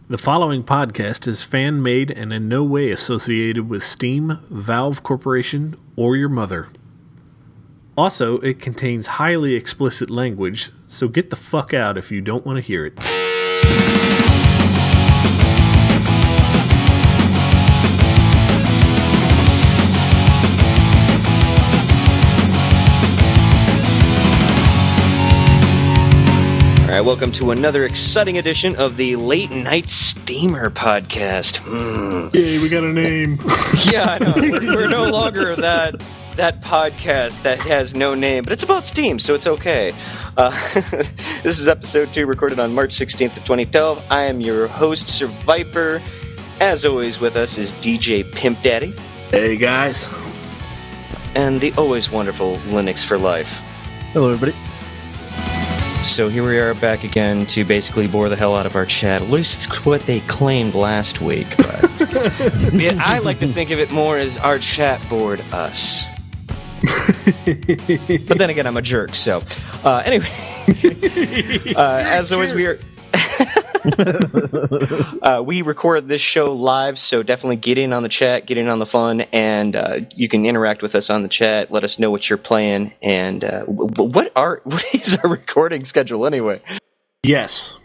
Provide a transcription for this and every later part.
The following podcast is fan-made and in no way associated with Steam, Valve Corporation, or your mother. Also, it contains highly explicit language, so get the fuck out if you don't want to hear it. All right, welcome to another exciting edition of the Late Night Steamer podcast. Yay, we got a name. Yeah, I know. We're no longer that podcast that has no name, but it's about Steam, so it's okay. This is episode 2, recorded on March 16th of 2012. I am your host, Sir Viper. As always, with us is DJ Pimp Daddy. Hey, guys. And the always wonderful Linux for Life. Hello, everybody. So here we are back again to basically bore the hell out of our chat. At least what they claimed last week. But yeah, I like to think of it more as our chat bored us. But then again, I'm a jerk, so... anyway, as always, we are... we record this show live, so definitely get in on the chat, get in on the fun, and you can interact with us on the chat. Let us know what you're playing, and what is our recording schedule anyway? Yes.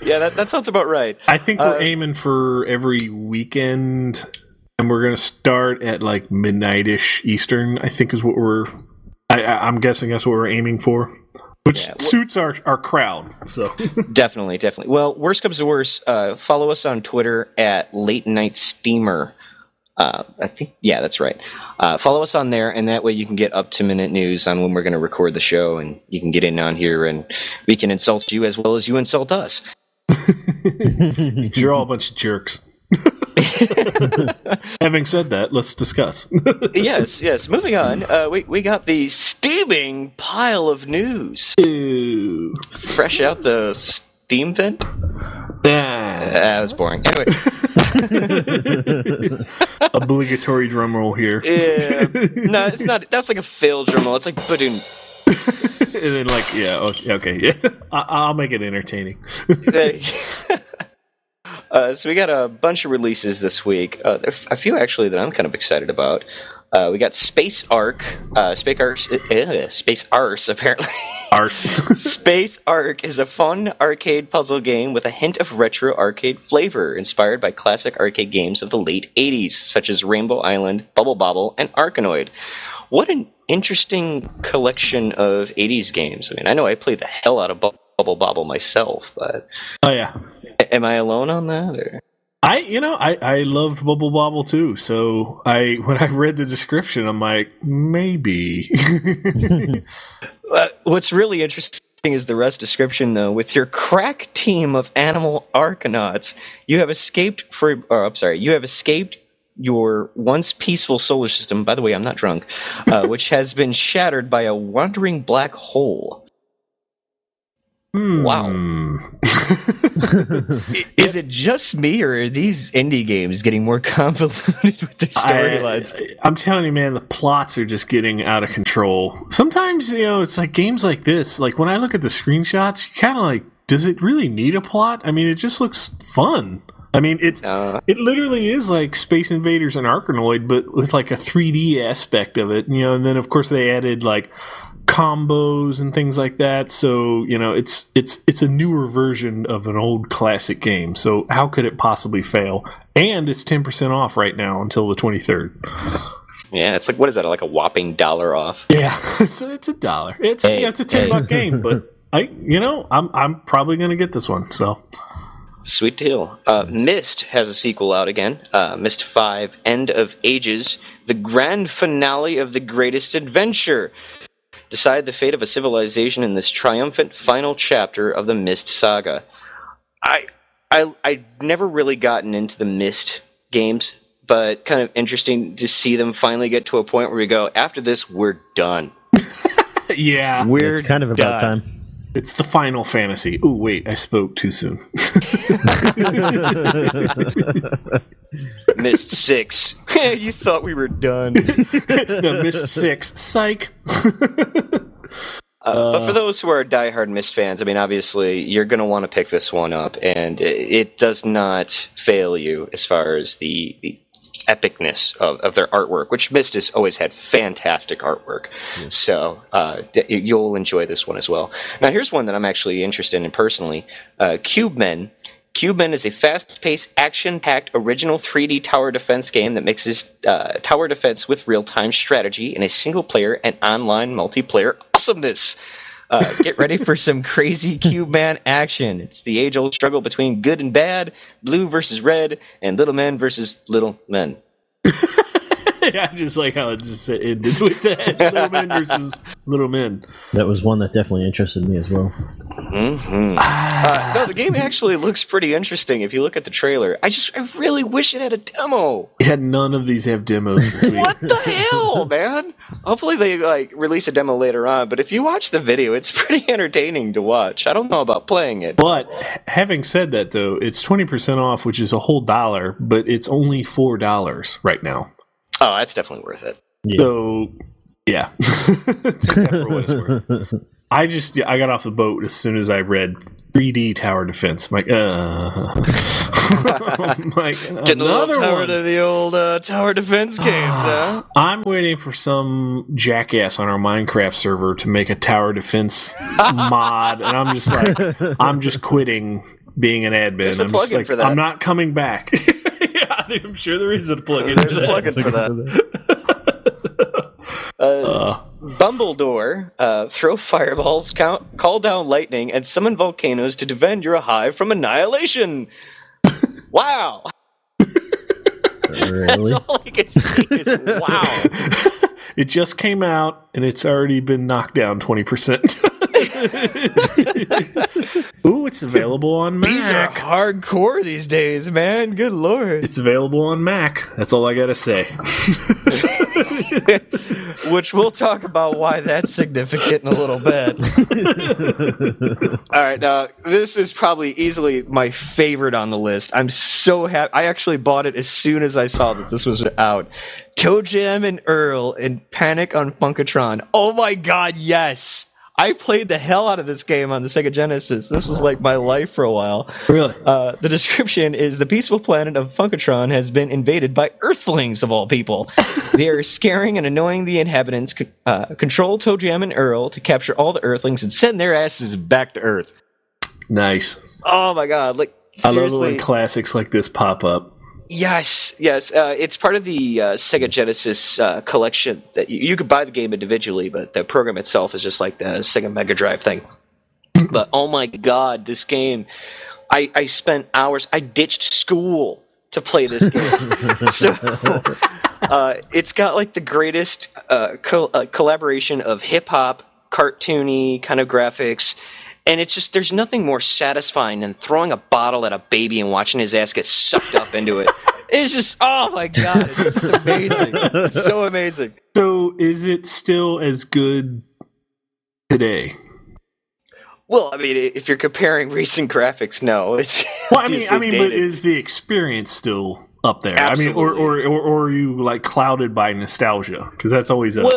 Yeah, that sounds about right. I think we're aiming for every weekend, and we're going to start at like midnight-ish Eastern, I think is what I'm guessing that's what we're aiming for. Which suits our crowd, so. Definitely. Well, worst comes to worst, follow us on Twitter at Late Night Steamer. I think, yeah, that's right. Follow us on there, and that way you can get up-to-minute news on when we're going to record the show, and you can get in on here, and we can insult you as well as you insult us. You're all a bunch of jerks. Having said that, let's discuss. Yes. Moving on, we got the steaming pile of news. Ew. Fresh out the steam vent? That was boring. Anyway. Obligatory drum roll here. Yeah. No, it's not. That's like a failed drum roll. It's like ba-doom. And then okay, yeah. I'll make it entertaining. So we got a bunch of releases this week. There are a few actually that I'm kind of excited about. We got Space Ark apparently. Arse. Space Ark is a fun arcade puzzle game with a hint of retro arcade flavor, inspired by classic arcade games of the late 80s, such as Rainbow Island, Bubble Bobble, and Arkanoid. What an interesting collection of 80s games. I mean, I know I played the hell out of Bubble Bobble myself, but... Oh, yeah. Am I alone on that, or...? I loved Bubble Bobble too, so when I read the description, I'm like, maybe. What's really interesting is the rest description, though. With your crack team of animal arcanauts, you have escaped your once peaceful solar system. By the way, I'm not drunk, which has been shattered by a wandering black hole. Wow. Is it just me, or are these indie games getting more convoluted with their storylines? I'm telling you, man, the plots are just getting out of control. Sometimes, it's like games like this. Like, when I look at the screenshots, you kind of like, does it really need a plot? I mean, it just looks fun. I mean, it literally is like Space Invaders and Arkanoid, but with like a 3D aspect of it, and then of course they added like combos and things like that. So, it's a newer version of an old classic game. So how could it possibly fail? And it's 10% off right now until the 23rd. Yeah, it's like, what is that? Like a whopping $1 off? Yeah, it's $1. It's a $10 game, but I'm probably going to get this one. So. Sweet deal. Myst has a sequel out again. Myst 5, End of Ages, the grand finale of the greatest adventure. Decide the fate of a civilization in this triumphant final chapter of the Myst saga. I've never really gotten into the Myst games, but kind of interesting to see them finally get to a point where we go, after this, we're done. Yeah. It's kind of about time. It's the Final Fantasy. Oh, wait, I spoke too soon. Myst 6. You thought we were done. No, Myst 6. Psych. But for those who are diehard Myst fans, I mean, obviously, you're going to want to pick this one up, and it does not fail you as far as the epicness of their artwork, which Myst has always had fantastic artwork. Yes. So you'll enjoy this one as well. Now, here's one that I'm actually interested in personally. Cubemen. Cubemen is a fast-paced, action-packed, original 3D tower defense game that mixes tower defense with real-time strategy in a single-player and online multiplayer awesomeness. Get ready for some crazy Cubeman action. It's the age-old struggle between good and bad, blue versus red, and little men versus little men. Yeah, I just like how it just ended with that. Little men versus little men. That was one that definitely interested me as well. Mm-hmm. No, the game actually looks pretty interesting if you look at the trailer. I really wish it had a demo. Yeah, none of these have demos this week. What the hell, man? Hopefully they release a demo later on, but if you watch the video, it's pretty entertaining to watch. I don't know about playing it. But having said that, though, it's 20% off, which is a whole $1, but it's only $4 right now. Oh, that's definitely worth it. Yeah. So, yeah. Take that for what it's worth. I got off the boat as soon as I read 3D tower defense. I'm like, getting another one of the old tower defense games, huh? I'm waiting for some jackass on our Minecraft server to make a tower defense mod, and I'm just like, I'm just quitting being an admin. There's a I'm just like, for that. I'm not coming back. Yeah, I'm sure there is a plugin. There's a plugin for that. Bumbledore, throw fireballs, call down lightning, and summon volcanoes to defend your hive from annihilation. Wow. Really? That's all I can say is wow. It just came out, and it's already been knocked down 20%. Ooh, it's available on Mac. These are hardcore these days, man. Good lord. It's available on Mac. That's all I gotta say. Which we'll talk about why that's significant in a little bit. All right, now this is probably easily my favorite on the list. I'm so happy. I actually bought it as soon as I saw that this was out. Toe Jam and Earl in Panic on Funkatron. Oh my god, yes! I played the hell out of this game on the Sega Genesis. This was like my life for a while. Really? The description is the peaceful planet of Funkatron has been invaded by Earthlings, of all people. They are scaring and annoying the inhabitants. Control Toe Jam and Earl to capture all the Earthlings and send their asses back to Earth. Nice. Oh my god. Like, seriously. I love it when classics like this pop up. Yes. It's part of the Sega Genesis collection that you could buy the game individually, but the program itself is just like the Sega Mega Drive thing. But oh my god, this game! I spent hours. I ditched school to play this game. So it's got like the greatest collaboration of hip hop, cartoony kind of graphics. And it's just, there's nothing more satisfying than throwing a bottle at a baby and watching his ass get sucked up into it. It's just, oh my god, it's just amazing. It's so amazing. So, is it still as good today? Well, I mean, if you're comparing recent graphics, no. It's but is the experience still up there? Absolutely. I mean, or are you like clouded by nostalgia? Because that's always a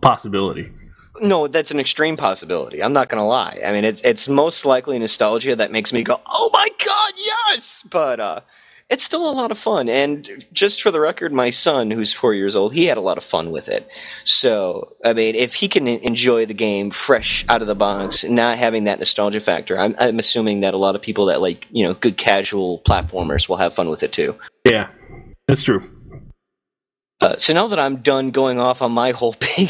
possibility. No, that's an extreme possibility. I'm not going to lie. I mean, it's most likely nostalgia that makes me go, oh my god, yes! But it's still a lot of fun. And just for the record, my son, who's 4 years old, he had a lot of fun with it. So, I mean, if he can enjoy the game fresh out of the box, not having that nostalgia factor, I'm assuming that a lot of people that like, good casual platformers will have fun with it too. Yeah, that's true. So now that I'm done going off on my whole big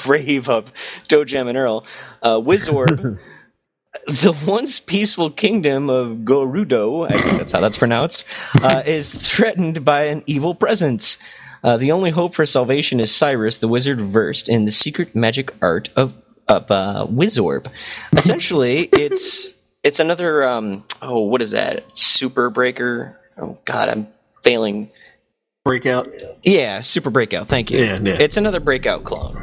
rave of Toe Jam and Earl, Wizorb, the once peaceful kingdom of Gerudo, I guess that's how that's pronounced, is threatened by an evil presence. The only hope for salvation is Cyrus, the wizard versed in the secret magic art of Wizorb. Essentially, it's another, what is that? Super Breaker? Oh god, I'm failing. Breakout? Yeah, Super Breakout, thank you. Yeah. It's another Breakout clone.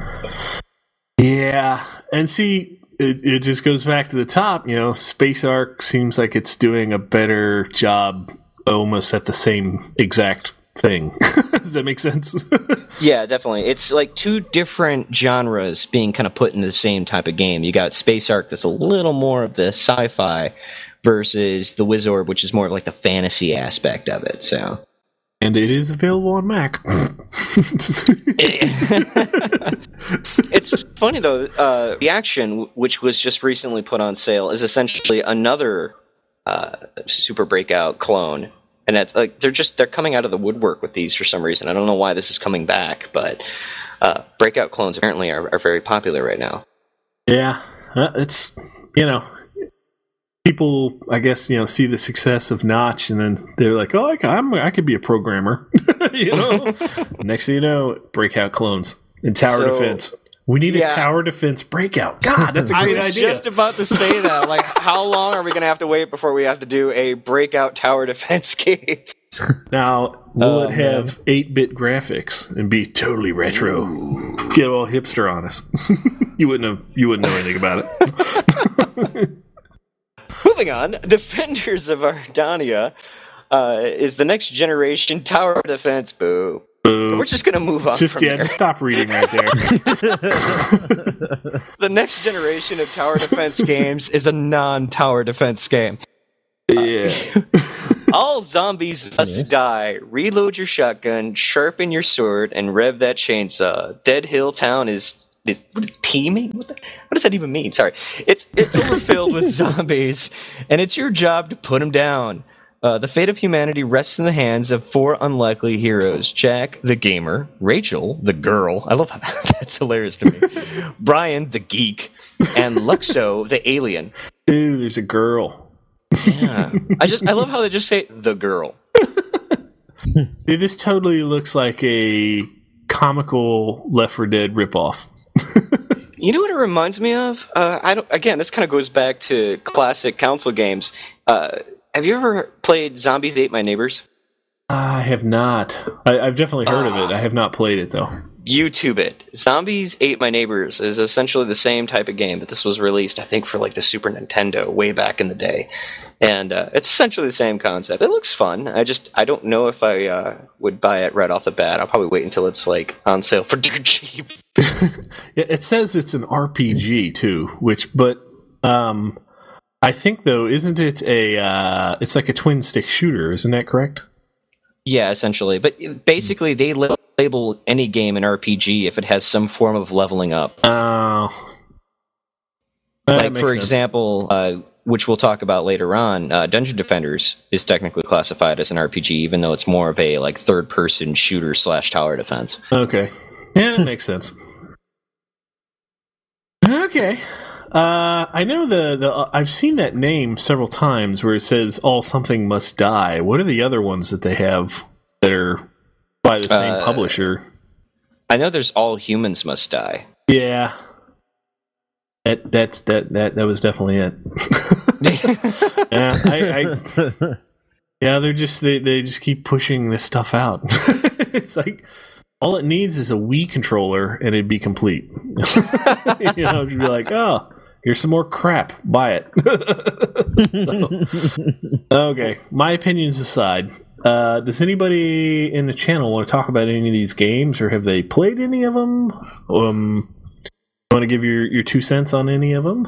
Yeah, and see, it just goes back to the top, Space Ark seems like it's doing a better job almost at the same exact thing. Does that make sense? Yeah, definitely. It's like two different genres being kind of put in the same type of game. You got Space Ark that's a little more of the sci-fi versus the Wizorb, which is more of like the fantasy aspect of it. So, and it is available on Mac. It's funny though. Reaction, which was just recently put on sale, is essentially another Super Breakout clone. And that's like they're coming out of the woodwork with these for some reason. I don't know why this is coming back, but Breakout clones apparently are very popular right now. Yeah, it's people I guess see the success of Notch, and then they're like, oh, I could be a programmer. Next thing you know, Breakout clones and tower defense. We need a tower defense Breakout. God, that's a great idea. I was just about to say that. Like, how long are we going to have to wait before we have to do a Breakout tower defense game? Now, will it have 8-bit graphics and be totally retro? Get all hipster on us. You wouldn't know anything about it. Moving on, Defenders of Ardania is the next generation tower defense. Boo. We're just going to move on. Just stop reading right there. The next generation of tower defense games is a non-tower defense game. Yeah. All zombies must die. Reload your shotgun, sharpen your sword, and rev that chainsaw. Dead Hill Town is teeming? What does that even mean? Sorry. It's overfilled with zombies, and it's your job to put them down. The fate of humanity rests in the hands of 4 unlikely heroes. Jack, the gamer. Rachel, the girl. I love how that's hilarious to me. Brian, the geek. And Luxo, the alien. Ooh, there's a girl. Yeah. I love how they just say, the girl. Dude, this totally looks like a comical Left 4 Dead ripoff. You know what it reminds me of? Again, this kind of goes back to classic console games. Have you ever played Zombies Ate My Neighbors? I have not. I've definitely heard of it. I have not played it, though. YouTube it. Zombies Ate My Neighbors is essentially the same type of game, but this was released, I think, for like the Super Nintendo way back in the day. And it's essentially the same concept. It looks fun. I don't know if I would buy it right off the bat. I'll probably wait until it's like on sale for dirt cheap. Yeah, it says it's an RPG, too, but I think, though, isn't it it's like a twin-stick shooter, isn't that correct? Yeah, essentially. But basically, they label any game an RPG if it has some form of leveling up. Oh. Like, for example, which we'll talk about later on, Dungeon Defenders is technically classified as an RPG, even though it's more of a like third-person shooter / tower defense. Okay. Yeah, that makes sense. Okay. I know I've seen that name several times where it says all something must die. What are the other ones that they have that are by the same publisher? I know there's all humans must die. Yeah. That was definitely it. They just keep pushing this stuff out. It's like all it needs is a Wii controller and it'd be complete. It'd be like, oh, here's some more crap. Buy it. Okay, my opinions aside, does anybody in the channel want to talk about any of these games, or have they played any of them? Want to give your 2 cents on any of them?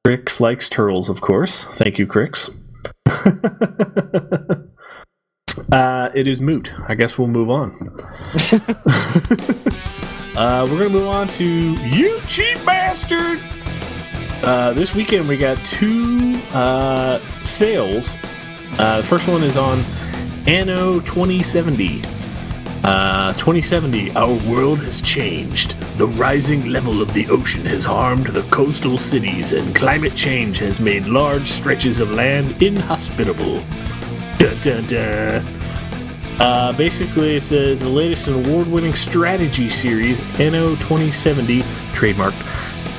Crix likes turtles, of course. Thank you, Crix. It is moot. I guess we'll move on. We're going to move on to You Cheap Bastard! This weekend we got 2 sales. The first one is on Anno 2070. 2070, our world has changed. The rising level of the ocean has harmed the coastal cities, and climate change has made large stretches of land inhospitable. Dun, dun, dun. Basically, it says the latest award-winning strategy series, Anno 2070, trademarked,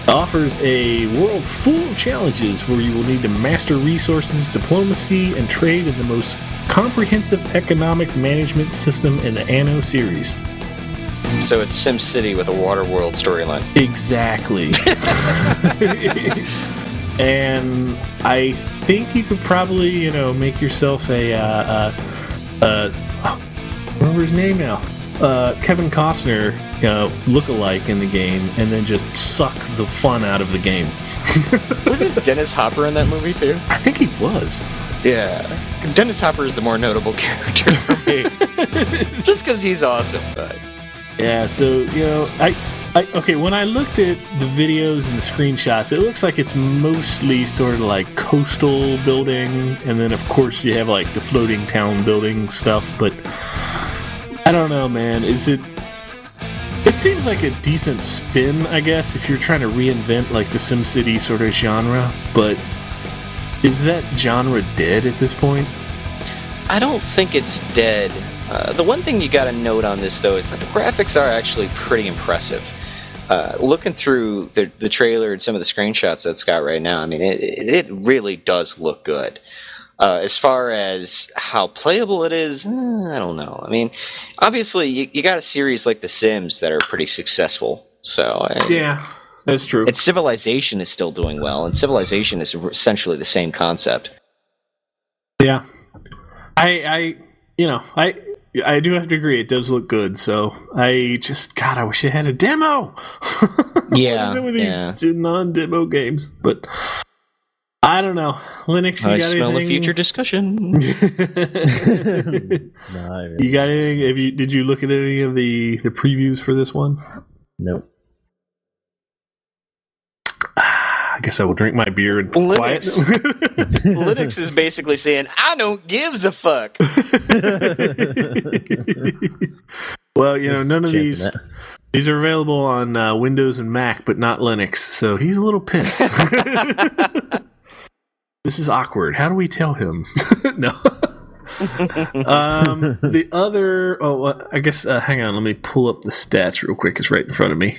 offers a world full of challenges where you will need to master resources, diplomacy, and trade in the most comprehensive economic management system in the Anno series. So it's SimCity with a Waterworld storyline. Exactly. And I think you could probably, make yourself a remember his name now. Kevin Costner, look-alike in the game, and then just suck the fun out of the game. Wasn't Dennis Hopper in that movie too? I think he was. Yeah, Dennis Hopper is the more notable character for me, just because he's awesome. But yeah, so okay. When I looked at the videos and the screenshots, it looks like it's mostly sort of like coastal building, and then of course you have like the floating town building stuff. But I don't know, man. It seems like a decent spin, I guess, if you're trying to reinvent like the SimCity sort of genre. But is that genre dead at this point? I don't think it's dead. The one thing you got to note on this, though, is that the graphics are actually pretty impressive. Looking through the trailer and some of the screenshots that it's got right now, I mean, it really does look good. As far as how playable it is, I don't know. I mean, obviously, you got a series like The Sims that are pretty successful. So yeah, that's true. And Civilization is still doing well, and Civilization is essentially the same concept. Yeah, I do have to agree. It does look good. So I wish it had a demo. Yeah, what is it with these non-demo games? But I don't know. Linux, you got smell anything? A future discussion. No, You got anything? Did you look at any of the previews for this one? Nope. I guess I will drink my beer and quiet. Linux is basically saying, I don't give a fuck. Well, none of these are available on Windows and Mac, but not Linux, so he's a little pissed. This is awkward. How do we tell him? No. The other... I guess... hang on, let me pull up the stats real quick. It's right in front of me.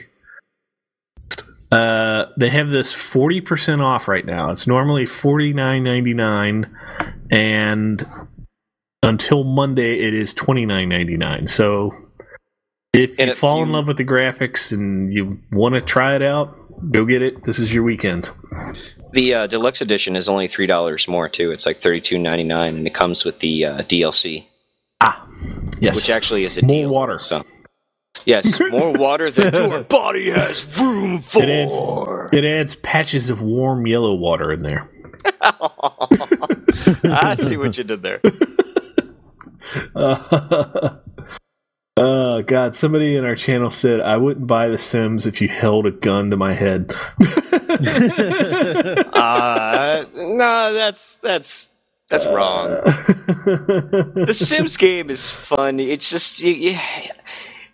They have this 40% off right now. It's normally $49.99, and until Monday, it is $29.99. So if you fall in love with the graphics and you want to try it out, go get it. This is your weekend. The deluxe edition is only $3 more too. It's like $32.99, and it comes with the DLC. Yes, which actually is a deal. More water. So. Yes, more water than your body has room for. It adds patches of warm yellow water in there. I see what you did there. Oh, God. Somebody in our channel said, I wouldn't buy The Sims if you held a gun to my head. No, that's wrong. The Sims game is fun. It's just...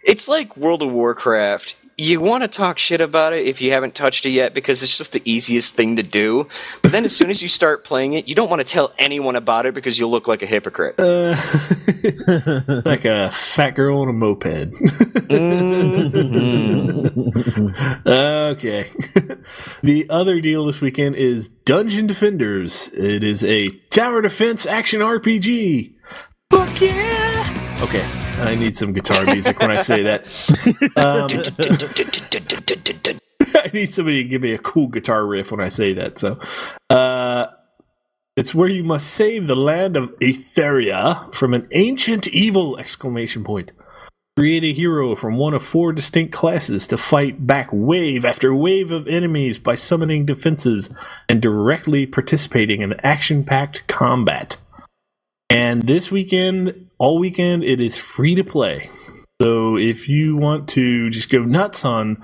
It's like World of Warcraft. You want to talk shit about it if you haven't touched it yet because it's just the easiest thing to do. But then as soon as you start playing it, you don't want to tell anyone about it because you'll look like a hypocrite. Like a fat girl on a moped. Mm-hmm. Okay. The other deal this weekend is Dungeon Defenders. It is a tower defense action RPG. Fuck yeah! Okay. I need some guitar music when I say that. I need somebody to give me a cool guitar riff when I say that. So, it's where you must save the land of Etheria from an ancient evil! Create a hero from one of 4 distinct classes to fight back wave after wave of enemies by summoning defenses and directly participating in action-packed combat. And this weekend, all weekend, it is free to play. So if you want to just go nuts on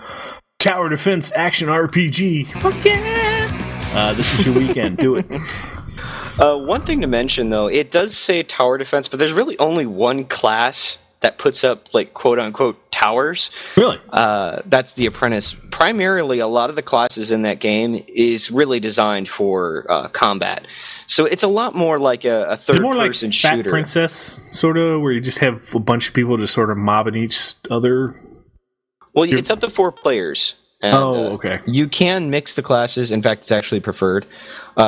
Tower Defense Action RPG, fuck yeah! This is your weekend. Do it. One thing to mention, though, it does say Tower Defense, but there's really only one class that puts up, like, quote-unquote towers. Really? That's the Apprentice. Primarily, a lot of the classes in that game is really designed for combat. So it's a lot more like a third-person shooter. Fat Princess, sort of, where you just have a bunch of people just sort of mobbing each other? Well, it's up to 4 players. And, okay. You can mix the classes. In fact, it's actually preferred.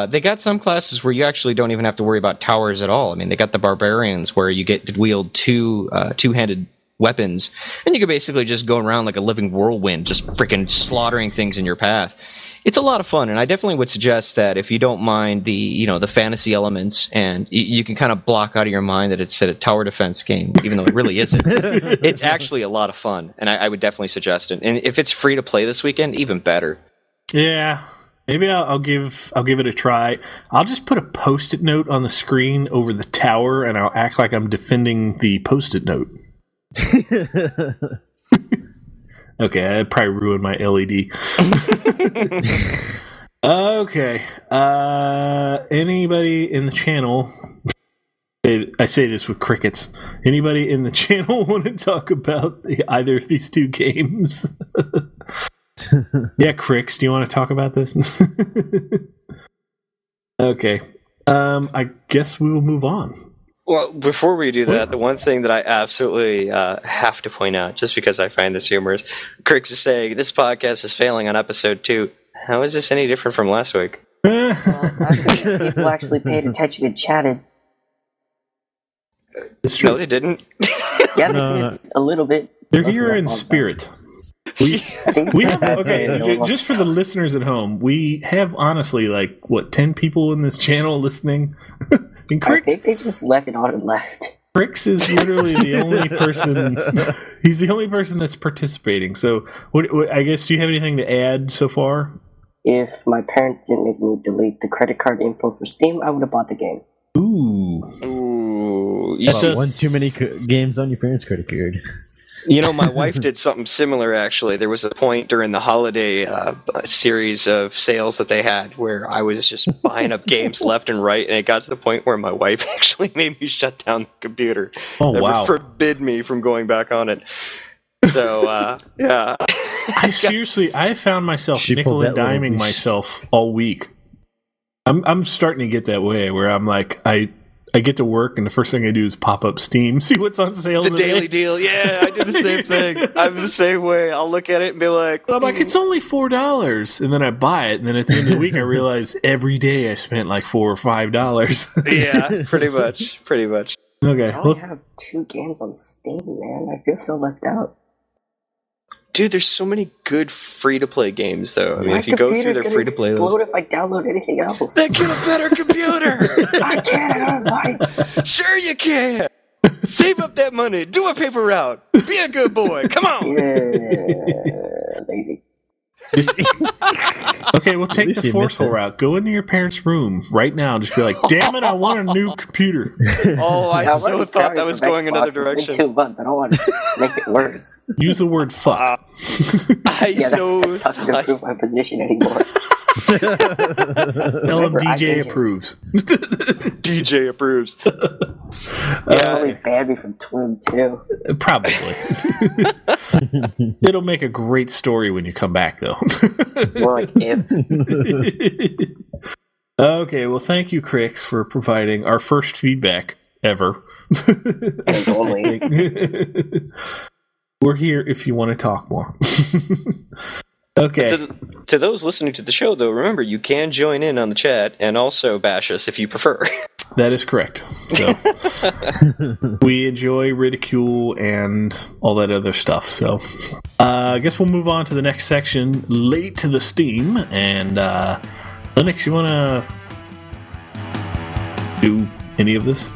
They got some classes where you actually don't even have to worry about towers at all. I mean, they got the Barbarians where you get to wield two-handed weapons, and you can basically just go around like a living whirlwind, just freaking slaughtering things in your path. It's a lot of fun, and I definitely would suggest that if you don't mind the fantasy elements, and you can kind of block out of your mind that it's a tower defense game, even though it really isn't. It's actually a lot of fun, and I would definitely suggest it. And if it's free to play this weekend, even better. Yeah, maybe I'll give it a try. I'll just put a Post-it note on the screen over the tower, and I'll act like I'm defending the Post-it note. Okay, I probably ruined my LED. Okay. Anybody in the channel... I say this with crickets. Anybody in the channel want to talk about either of these two games? Yeah, Cricks, do you want to talk about this? Okay. I guess we will move on. Well, before we do that, the one thing that I absolutely have to point out, just because I find this humorous, Crix is saying, this podcast is failing on episode 2. How is this any different from last week? Well, people actually paid attention and chatted. It's true. No, they didn't. Yeah, they did. A little bit. They're here in spirit. We have, okay, just for the listeners at home, we have honestly 10 people in this channel listening. And I think they just left it on and left. Crix is literally the only person. He's the only person that's participating. So, what, I guess, do you have anything to add so far? If my parents didn't make me delete the credit card info for Steam, I would have bought the game. Ooh. One too many games on your parents' credit card. My wife did something similar, actually. There was a point during the holiday series of sales that they had where I was just buying up games left and right, and it got to the point where my wife actually made me shut down the computer. Oh, wow. Forbid me from going back on it. So, yeah. I found myself nickel and diming myself all week. I'm starting to get that way where I'm like, I get to work, and the first thing I do is pop up Steam, see what's on sale today. Daily deal. Yeah, I do the same thing. I'm the same way. I'll look at it and be like... I'm like, it's only $4. And then I buy it, and then at the end of the week, I realize every day I spent like $4 or $5. Yeah, pretty much. Okay. I only have 2 games on Steam, man. I feel so left out. Dude, there's so many good free-to-play games, though. I mean, if you go through their free-to-play list... explode if I download anything else. Then get a better computer! I can't! Sure you can! Save up that money. Do a paper route. Be a good boy. Come on! Yeah, lazy. Okay, we'll take the forceful route. Go into your parents' room right now and just be like, damn it, I want a new computer. Oh, I so thought that was going another direction. It's been 2 months. I don't want to make it worse. Use the word fuck. That's not going to improve my position anymore. Tell him DJ approves. DJ approves. Probably banned me from Twin too. Probably. It'll make a great story when you come back, though. More like if. Okay, well, thank you, Crix, for providing our first feedback ever. And only. We're here if you want to talk more. Okay. To those listening to the show, though, remember, you can join in on the chat and also bash us if you prefer. That is correct. So we enjoy ridicule and all that other stuff. So I guess we'll move on to the next section, late to the Steam. And Linux, you want to do any of this?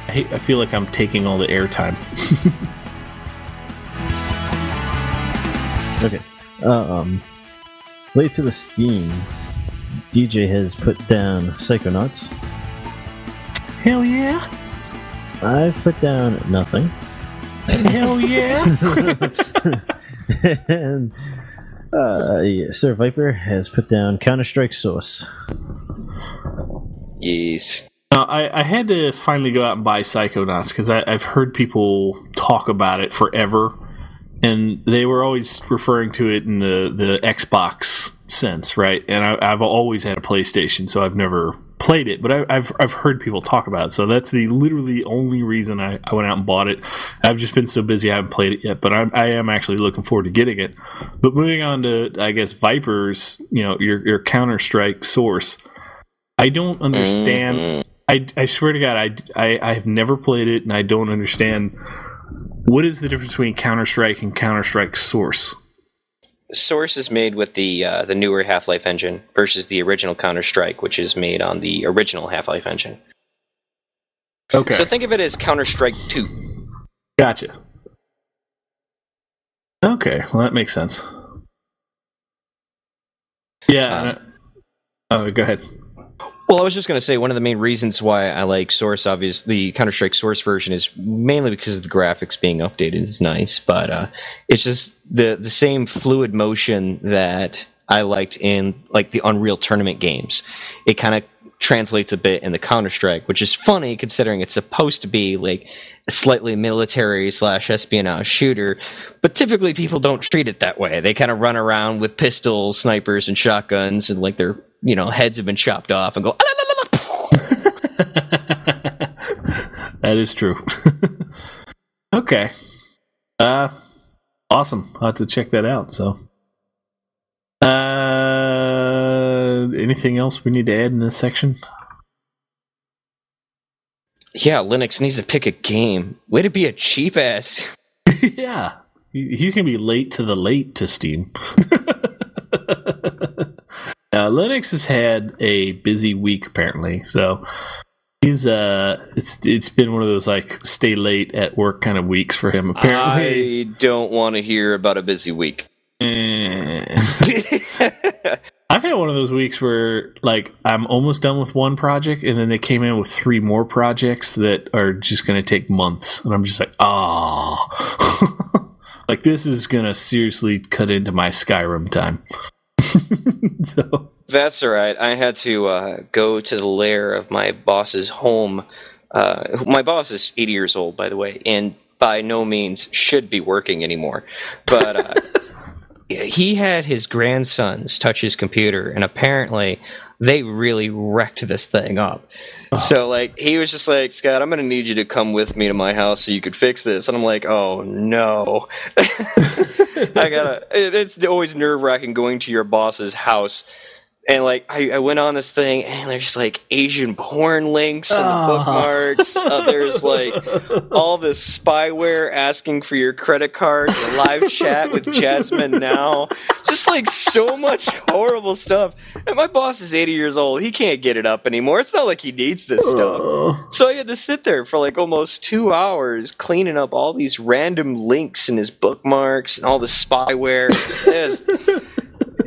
I feel like I'm taking all the airtime. Okay. Late to the Steam. DJ has put down Psychonauts. Hell yeah. I've put down nothing. Hell yeah. And Sir Viper has put down Counter-Strike Source. Yes. I had to finally go out and buy Psychonauts because I've heard people talk about it forever. And they were always referring to it in the Xbox sense, right? And I've always had a PlayStation, so I've never played it, but I've heard people talk about it. So that's the literally only reason I went out and bought it. I've just been so busy I haven't played it yet, but I am actually looking forward to getting it. But moving on to, I guess, Viper's, your Counter-Strike Source. I don't understand. I swear to God, I have never played it, and I don't understand. What is the difference between Counter-Strike and Counter-Strike Source? Source is made with the newer Half-Life engine versus the original Counter-Strike, which is made on the original Half-Life engine. Okay. So think of it as Counter-Strike 2. Gotcha. Okay, well that makes sense. Yeah. Oh, go ahead. Well, I was just going to say one of the main reasons why I like Source, obviously, the Counter-Strike Source version is mainly because of the graphics being updated. It's nice, but it's just the same fluid motion that I liked in like the Unreal Tournament games. It kind of translates a bit in the Counter-Strike, which is funny considering it's supposed to be like a slightly military/espionage shooter, but typically people don't treat it that way. They kind of run around with pistols, snipers, and shotguns, and like their heads have been chopped off and go. That is true. Okay. Awesome. I'll have to check that out. So, anything else we need to add in this section? Yeah, Linux needs to pick a game. Way to be a cheap ass. Yeah. He's going to be late to Steam. Linux has had a busy week apparently, so he's it's been one of those like stay late at work kind of weeks for him. Apparently, I don't want to hear about a busy week. I've had one of those weeks where like I'm almost done with one project, and then they came in with 3 more projects that are just going to take months, and I'm just like, like this is going to seriously cut into my Skyrim time. So. That's all right. I had to go to the lair of my boss's home. My boss is 80 years old, by the way, and by no means should be working anymore. But he had his grandsons touch his computer, and apparently they really wrecked this thing up. So, like, he was just like, Scott, I'm going to need you to come with me to my house so you could fix this. And I'm like, oh, no. It's always nerve-wracking going to your boss's house. And, like, I went on this thing, and there's, like, Asian porn links and the bookmarks. There's, like, all this spyware asking for your credit card, the live chat with Jasmine now. Just, like, so much horrible stuff. And my boss is 80 years old. He can't get it up anymore. It's not like he needs this stuff. So I had to sit there for, like, almost 2 hours cleaning up all these random links in his bookmarks and all the spyware.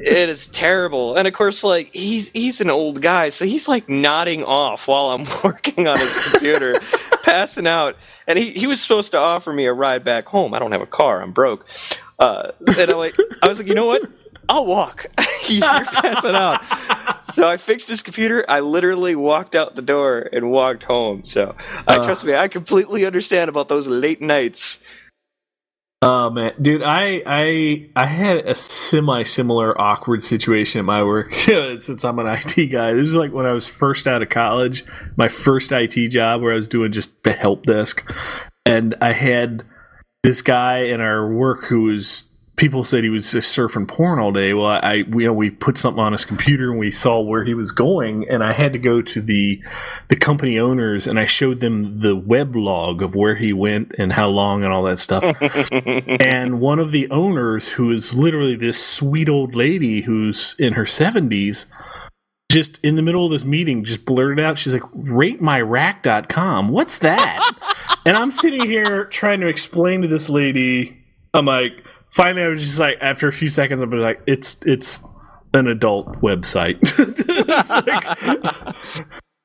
It is terrible. And of course, like, he's an old guy, so he's like nodding off while I'm working on his computer, passing out. And he was supposed to offer me a ride back home. I don't have a car, I'm broke. And I was like, you know what? I'll walk. You're passing out. So I fixed his computer. I literally walked out the door and walked home. So trust me, I completely understand about those late nights. Oh man, dude, I had a similar awkward situation at my work since I'm an IT guy. This was like when I was first out of college, my first IT job where I was doing just the help desk, and I had this guy in our work who was. People said he was just surfing porn all day. Well, we put something on his computer and we saw where he was going, and I had to go to the company owners and I showed them the web log of where he went and how long and all that stuff. And one of the owners, who is literally this sweet old lady who's in her 70s, just in the middle of this meeting, just blurted out, she's like, ratemyrack.com. What's that? And I'm sitting here trying to explain to this lady, I'm like, finally, I was just like, after a few seconds, I was like, it's an adult website. I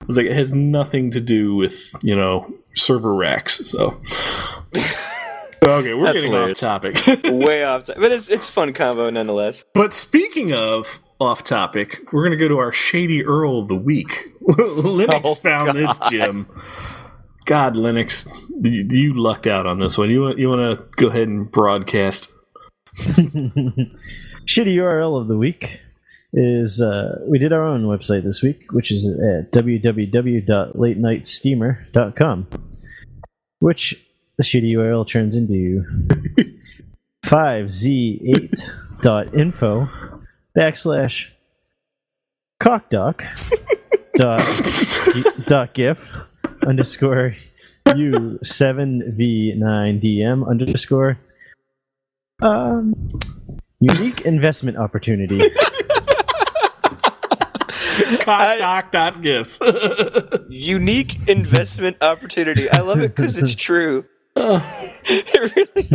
was like, it has nothing to do with, server racks. So, okay, we're getting off topic. Way off topic. But it's a fun combo nonetheless. But speaking of off topic, we're going to go to our Shady Earl of the Week. Linux found this, Jim. God, Linux, you lucked out on this one. You want to go ahead and broadcast? Shitty URL of the week is we did our own website this week, which is at www.latenightsteamer.com, which the shitty URL turns into 5z8.info/cockdoc.gif _ u7v9dm _ Unique investment opportunity. Cockdoc.gif. Unique investment opportunity. I love it because it's true. It really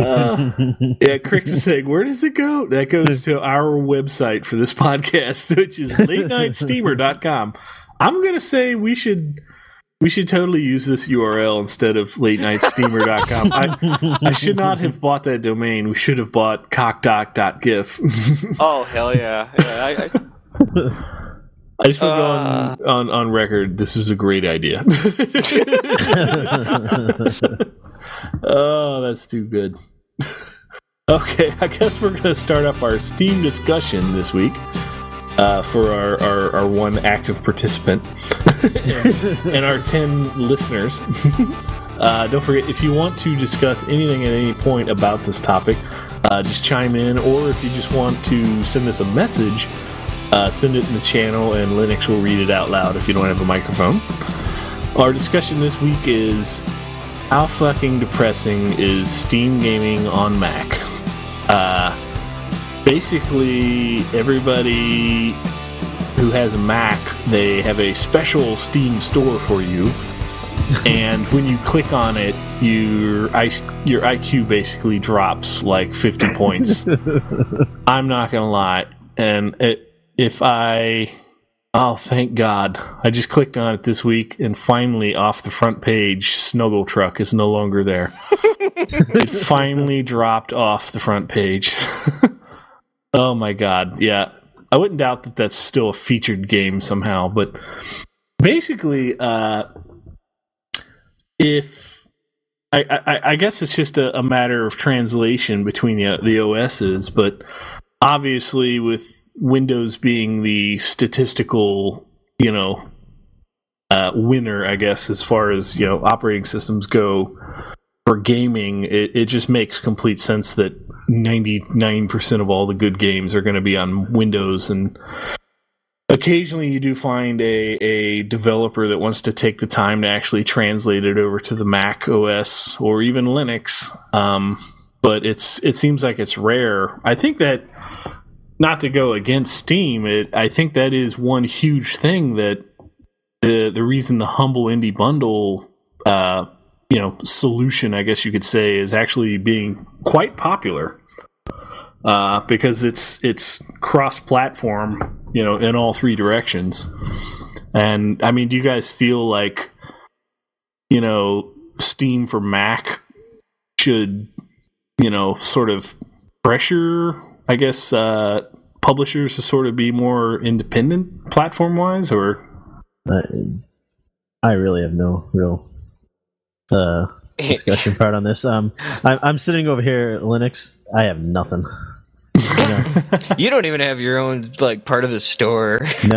Yeah, Crix is saying, where does it go? That goes to our website for this podcast, which is latenightsteamer.com. I'm going to say we should totally use this URL instead of latenightsteamer.com. I should not have bought that domain. We should have bought cockdoc.gif. Oh, hell yeah. I just want to go on record. This is a great idea. Oh, that's too good. Okay, I guess we're going to start up our Steam discussion this week for our one active participant and our 10 listeners. Don't forget, if you want to discuss anything at any point about this topic, just chime in, or if you just want to send us a message, send it in the channel and Linux will read it out loud if you don't have a microphone. Our discussion this week is how fucking depressing is Steam gaming on Mac? Basically, everybody who has a Mac, they have a special Steam store for you, and when you click on it, your IQ basically drops like 50 points. I'm not gonna lie, and oh, thank God. I just clicked on it this week, and finally, off the front page, Snuggle Truck is no longer there. It finally dropped off the front page. Oh my God, yeah. I wouldn't doubt that that's still a featured game somehow, but basically, if... I guess it's just a matter of translation between the OSs, but obviously with Windows being the statistical, winner, I guess, as far as, operating systems go for gaming, it just makes complete sense that 99% of all the good games are going to be on Windows, and occasionally you do find a developer that wants to take the time to actually translate it over to the Mac OS or even Linux, but it seems like it's rare. I think that, not to go against Steam, I think that is one huge thing that the reason the Humble Indie Bundle solution, I guess you could say, is actually being quite popular, because it's cross-platform, in all three directions. And I mean, do you guys feel like, Steam for Mac should, sort of pressure, I guess, publishers to sort of be more independent platform-wise, or? I really have no real discussion part on this. I'm sitting over here at Linux. I have nothing. You don't even have your own part of the store. No.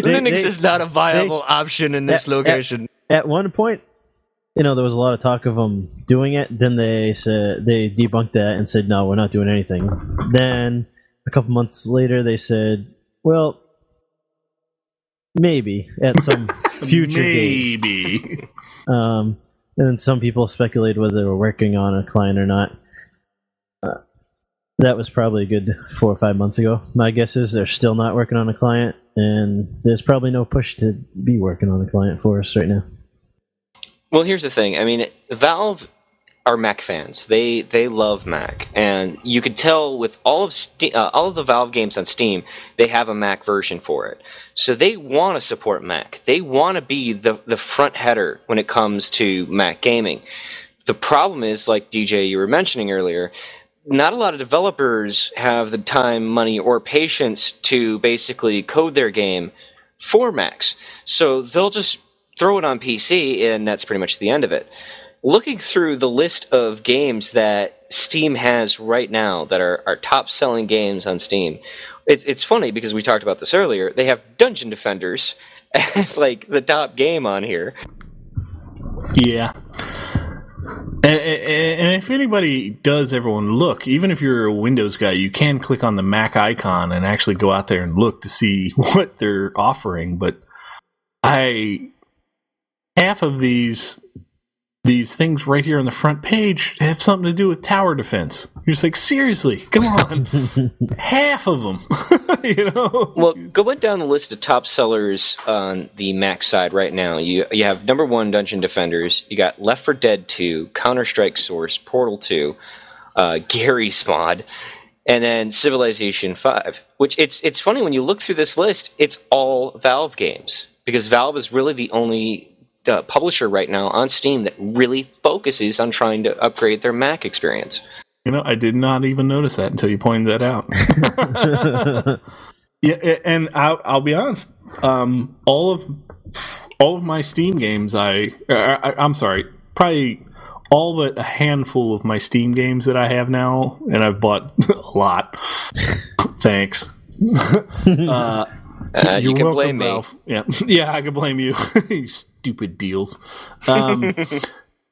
Linux is not a viable option in this location. At one point, there was a lot of talk of them doing it. Then they debunked that and said, no, we're not doing anything. Then a couple months later, they said, well, maybe at some future date. Maybe. And then some people speculated whether they were working on a client or not. That was probably a good 4 or 5 months ago. My guess is they're still not working on a client, and there's probably no push to be working on a client for us right now. Well, here's the thing. I mean, Valve are Mac fans. They love Mac, and you could tell with all of the Valve games on Steam, they have a Mac version for it. So they want to support Mac. They want to be the front header when it comes to Mac gaming. The problem is, like DJ, you were mentioning earlier, not a lot of developers have the time, money, or patience to basically code their game for Macs. So they'll just throw it on PC, and that's pretty much the end of it. Looking through the list of games that Steam has right now that are top-selling games on Steam, it's funny because we talked about this earlier. They have Dungeon Defenders as the top game on here. Yeah. And if anybody does ever want to look, even if you're a Windows guy, you can click on the Mac icon and actually go out there and look to see what they're offering. But half of these these things right here on the front page have something to do with tower defense. You're just like, seriously, come on. Half of them. You know? Well, going down the list of top sellers on the Mac side right now, you have number 1 Dungeon Defenders, you got Left 4 Dead 2, Counter-Strike Source, Portal 2, Gary's Mod, and then Civilization 5. Which it's funny when you look through this list, it's all Valve games, because Valve is really the only publisher right now on Steam that really focuses on trying to upgrade their Mac experience. You know, I did not even notice that until you pointed that out. Yeah, and I'll be honest. All of my Steam games, I'm sorry, probably all but a handful of my Steam games that I have now, and I've bought a lot. Thanks. You can blame me. Valve. Yeah, I can blame you. You stupid deals.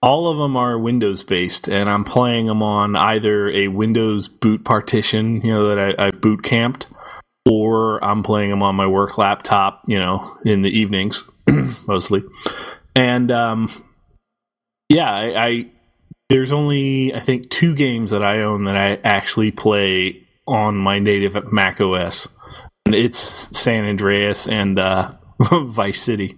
All of them are Windows based, and I'm playing them on either a Windows boot partition, that I've boot camped, or I'm playing them on my work laptop, in the evenings mostly. And there's only I think 2 games that I own that I actually play on my native Mac OS. And it's San Andreas and Vice City.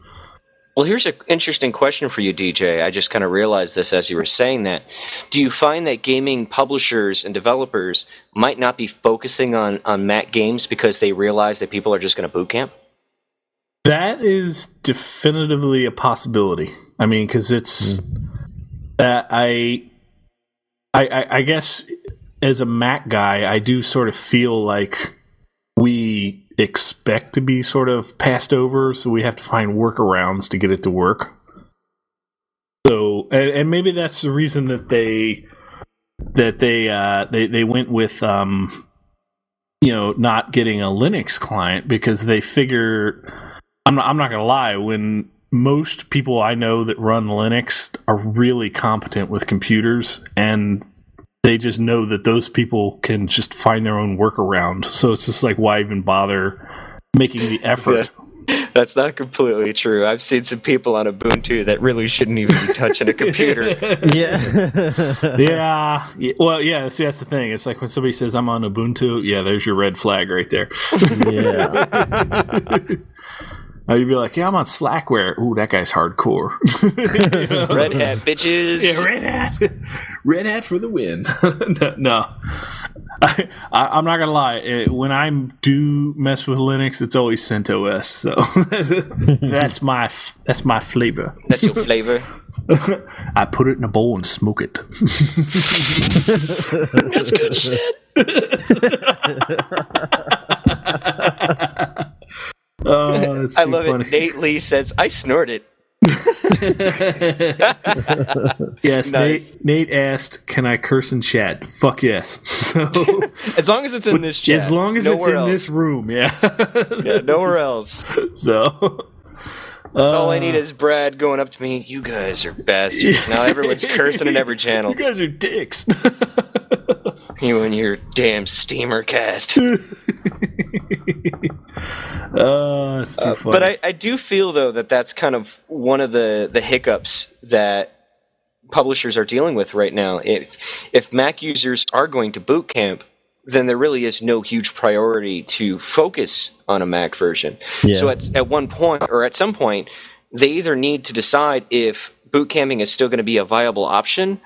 Well, here's an interesting question for you, DJ. I just kind of realized this as you were saying that. Do you find that gaming publishers and developers might not be focusing on Mac games because they realize that people are just going to boot camp? That is definitively a possibility. I mean, because it's... I guess as a Mac guy, I do sort of feel like we expect to be sort of passed over, so we have to find workarounds to get it to work. So, and maybe that's the reason that they went with not getting a Linux client, because they figure, I'm not gonna lie, when most people I know that run Linux are really competent with computers, and they just know that those people can just find their own workaround. So it's just like, why even bother making the effort? Yeah. That's not completely true. I've seen some people on Ubuntu that really shouldn't even be touching a computer. Yeah. Well, yeah, see, that's the thing. It's like when somebody says, I'm on Ubuntu, yeah, there's your red flag right there. Yeah. You'd be like, yeah, I'm on Slackware. Ooh, that guy's hardcore. Red hat, bitches. Yeah, red hat. Red hat for the win. No. I'm not going to lie. When I do mess with Linux, it's always CentOS. So that's my flavor. That's your flavor? I put it in a bowl and smoke it. That's good shit. Oh, that's too I love funny. it. Nate Lee says, I snort it. Yes, nice. Nate asked, can I curse in chat? Fuck yes. So, as long as it's in this chat. As long as it's in this room, yeah. Yeah, nowhere else. So all I need is Brad going up to me, you guys are bastards. Yeah. Now everyone's cursing in every channel. You guys are dicks. You and your damn steamer cast. It's too funny. But I do feel, though, that that's kind of one of the hiccups that publishers are dealing with right now. If Mac users are going to boot camp, then there really is no huge priority to focus on a Mac version. Yeah. So at one point, or at some point, they either need to decide if boot camping is still going to be a viable option,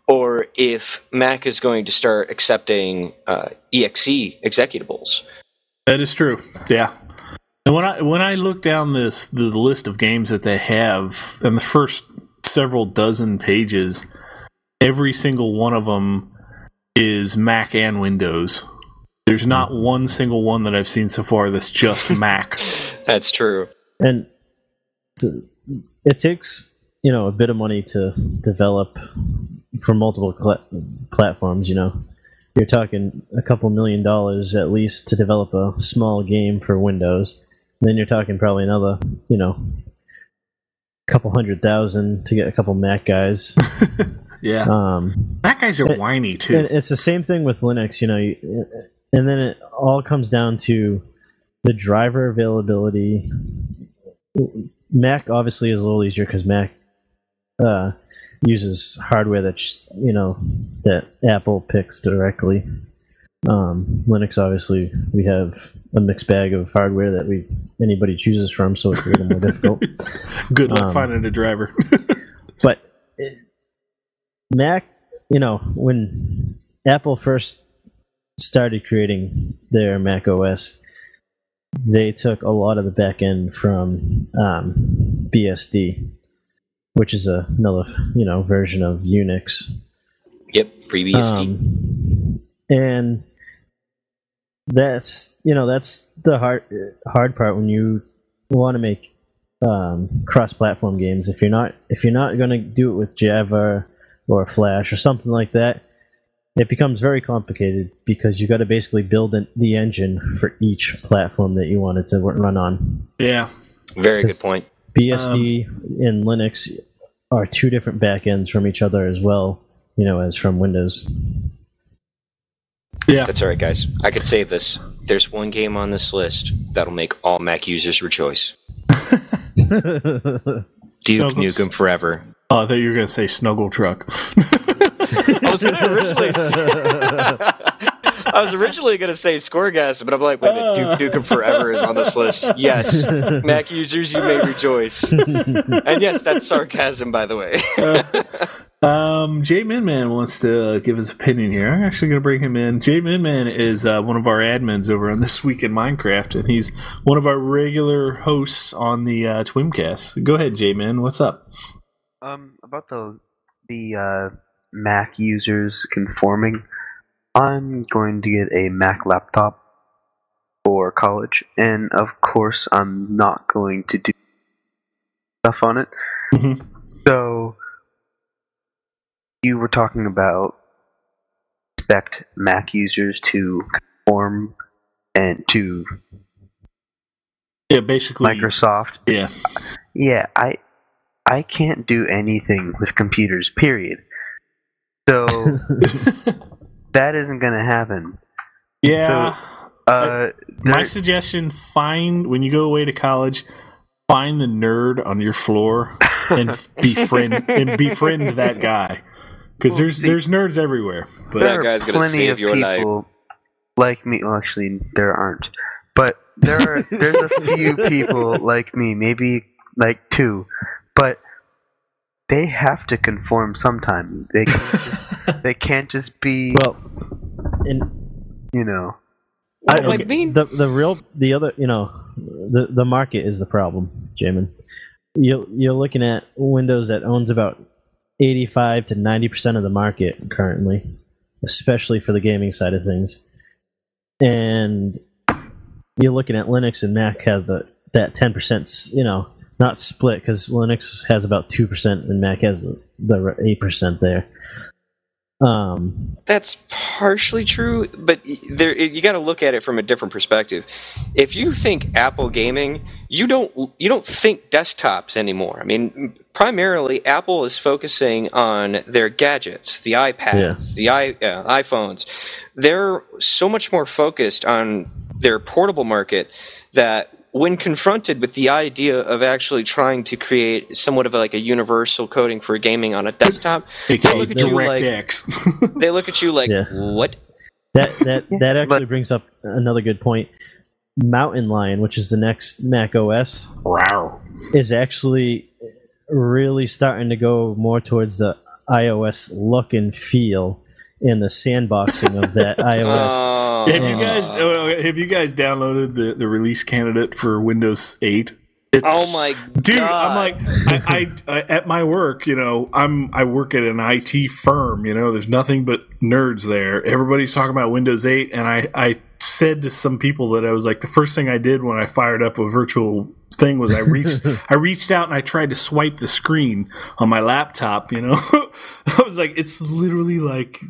or if Mac is going to start accepting exe executables. That is true. Yeah. And when I look down the list of games that they have, in the first several dozen pages, every single one of them is Mac and Windows. There's not one single one that I've seen so far that's just Mac. That's true. And it takes a bit of money to develop for multiple platforms. You're talking a couple $1 million at least to develop a small game for Windows. Then you're talking probably another, couple $100,000 to get a couple Mac guys. Yeah. Mac guys are whiny too. And it's the same thing with Linux, and then it all comes down to the driver availability. Mac obviously is a little easier because Mac uses hardware that's that Apple picks directly. Linux, obviously, we have a mixed bag of hardware that anybody chooses from, so it's a little more difficult. Good luck finding a driver. But Mac, when Apple first started creating their Mac OS, they took a lot of the back end from BSD, which is another version of Unix. Yep, FreeBSD. And that's the hard part when you want to make cross-platform games. If you're not going to do it with Java or Flash or something like that, it becomes very complicated because you got to basically build the engine for each platform that you want it to run on. Yeah, very good point. BSD and Linux are two different backends from each other as well, as from Windows. Yeah, that's all right, guys. I could save this. There's one game on this list that'll make all Mac users rejoice. Duke Nukem Forever. Oh, I thought you were going to say Snuggle Truck. I was originally going to say Scoregas, but I'm like, wait a minute, Duke Nukem Forever is on this list. Yes, Mac users, you may rejoice. And yes, that's sarcasm, by the way. Jay Minman wants to give his opinion here. I'm actually going to bring him in. Jay Minman is one of our admins over on This Week in Minecraft, and he's one of our regular hosts on the Twimcast. Go ahead, Jay Man. What's up? About the Mac users conforming, I'm going to get a Mac laptop for college, and of course I'm not going to do stuff on it. Mm-hmm. So you were talking about expect Mac users to conform and to basically Microsoft. Yeah, I can't do anything with computers, period. So that isn't going to happen. Yeah. So, my suggestion, when you go away to college, find the nerd on your floor and befriend that guy. Because there's nerds everywhere. But that guy's going to save your life. Like me. Well, actually, there aren't. But there's a few people like me, maybe like two. But they have to conform sometime. They can't just be. Well, the market is the problem, Jamin. You're looking at Windows that owns about 85 to 90% of the market currently, especially for the gaming side of things. And you're looking at Linux and Mac have that 10%, not split, because Linux has about 2% and Mac has the 8% there. That's partially true, but you got to look at it from a different perspective. If you think Apple gaming, you don't think desktops anymore. I mean, primarily Apple is focusing on their gadgets, the iPads, the iPhones. They're so much more focused on their portable market that when confronted with the idea of actually trying to create somewhat of like a universal coding for gaming on a desktop, they look at you like, what? That actually brings up another good point. Mountain Lion, which is the next Mac OS, is actually really starting to go more towards the iOS look and feel in the sandboxing of that iOS. Have you guys downloaded the release candidate for Windows 8? Oh my god, dude! I'm like, I at my work, I work at an IT firm. There's nothing but nerds there. Everybody's talking about Windows 8, and I said to some people that I was like, the first thing I did when I fired up a virtual thing was I reached out and I tried to swipe the screen on my laptop. I was like, it's literally like,